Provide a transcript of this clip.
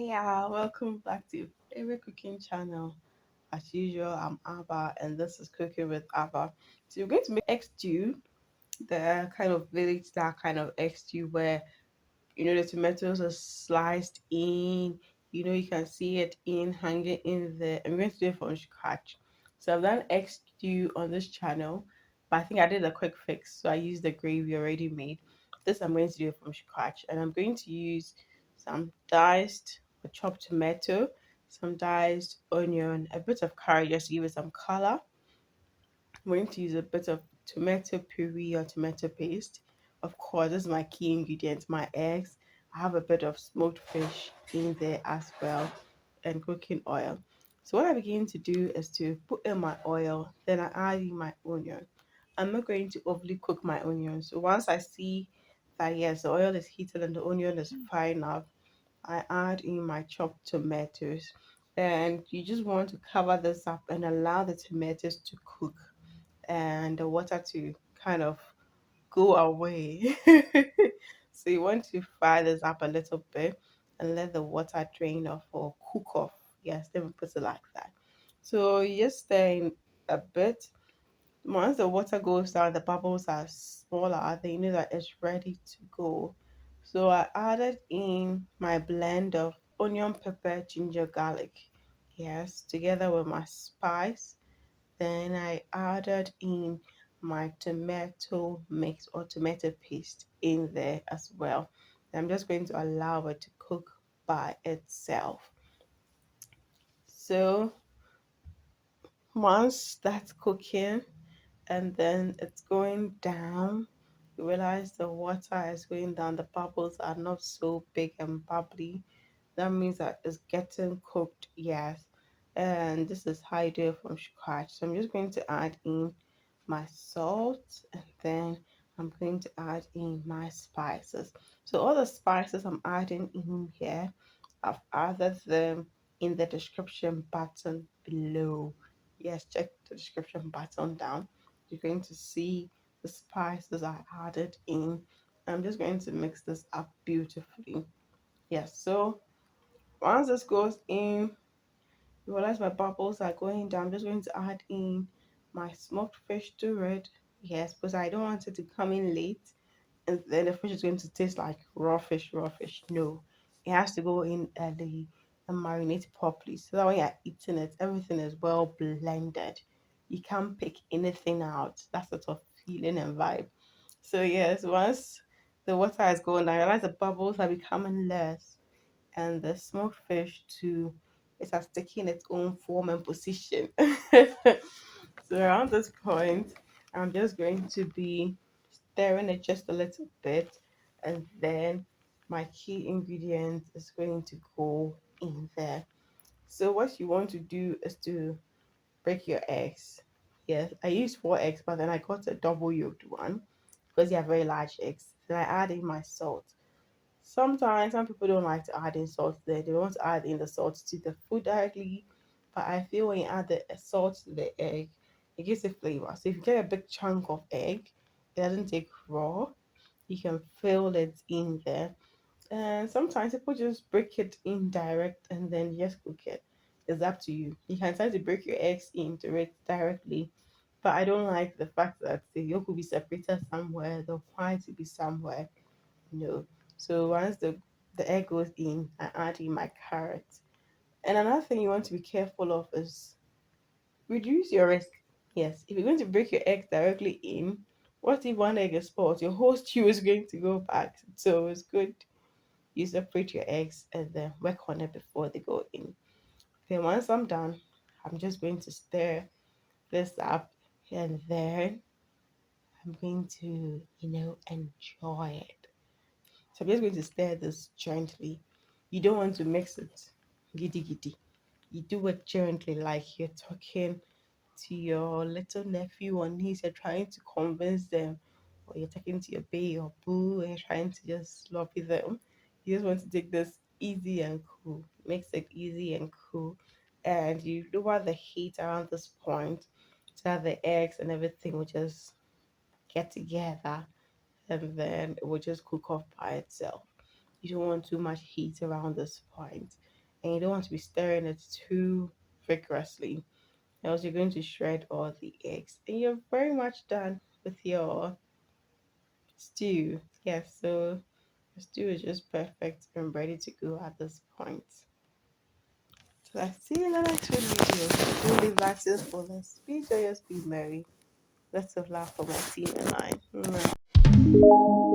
Welcome back to your favorite cooking channel. As usual, I'm Abba, and this is Cooking with Abba. So we're going to make egg stew, the kind of village that kind of egg stew where the tomatoes are sliced in. You can see it in hanging in there. I'm going to do it from scratch. So I've done egg stew on this channel, but I think I did a quick fix. So I used the gravy already made. This I'm going to do it from scratch, and I'm going to use some diced or chopped tomato, some diced onion, a bit of curry just to give it some color. I'm going to use a bit of tomato puree or tomato paste. Of course, this is my key ingredient, my eggs. I have a bit of smoked fish in there as well and cooking oil. So what I begin to do is to put in my oil, then I add in my onion. I'm not going to overly cook my onion. So once I see that yes, the oil is heated and the onion is fine enough, I add in my chopped tomatoes. And you just want to cover this up and allow the tomatoes to cook and the water to kind of go away. So you want to fry this up a little bit and let the water drain off or cook off. Yes, let me put it like that. So you just stir in a bit. Once the water goes down, the bubbles are smaller, then you know that it's ready to go. So I added in my blend of onion, pepper, ginger, garlic. Yes, together with my spice. Then I added in my tomato mix or tomato paste in there as well. I'm just going to allow it to cook by itself. So once that's cooking and then it's going down, you realize the water is going down, the bubbles are not so big and bubbly. That means that it's getting cooked, yes. And this is how you do it from scratch. So I'm just going to add in my salt and then I'm going to add in my spices. So all the spices I'm adding in here, I've added them in the description button below. Yes, check the description button down. You're going to see the spices I added in. I'm just going to mix this up beautifully. Yes, so once this goes in, you realize my bubbles are going down. I'm just going to add in my smoked fish to it. Yes, because I don't want it to come in late and then the fish is going to taste like raw fish, raw fish. No, it has to go in early and marinate properly so that when you're eating it, everything is well blended. You can't pick anything out. That sort of feeling and vibe. So yes, once the water is going down, I realize the bubbles are becoming less and the smoked fish too, it has taken its own form and position. So around this point, I'm just going to be stirring it just a little bit, and then my key ingredient is going to go in there. So what you want to do is to break your eggs. Yes, I used 4 eggs, but then I got a double yolked one because they are very large eggs. Then I add in my salt. Sometimes some people don't like to add in salt there. They want to add in the salt to the food directly. But I feel when you add the salt to the egg, it gives it flavor. So if you get a big chunk of egg, it doesn't take raw. You can fill it in there. And sometimes people just break it in direct and then just cook it. It's up to you. You can try to break your eggs into it directly. But I don't like the fact that the yolk will be separated somewhere, the white will be somewhere. No. So once the egg goes in, I add in my carrot. And another thing you want to be careful of is reduce your risk. Yes, if you're going to break your eggs directly in, what if one egg is spoiled? Your whole stew is going to go back. So it's good you separate your eggs and then work on it before they go in. Then once I'm done, I'm just going to stir this up and then I'm going to, enjoy it. So I'm just going to stir this gently. You don't want to mix it giddy giddy. You do it gently, like you're talking to your little nephew or niece. You're trying to convince them, or you're talking to your bae or boo, and you're trying to just lobby them. You just want to take this easy and cool. Makes it easy and cool, and you lower the heat around this point so that the eggs and everything will just get together and then it will just cook off by itself. You don't want too much heat around this point, and you don't want to be stirring it too vigorously, else you're going to shred all the eggs. And you're very much done with your stew. Yes, so the stew is just perfect and ready to go at this point. So I see you in the next video. Don't live life to the fullest. Be joyous, be merry. Let's have laugh for my team and I.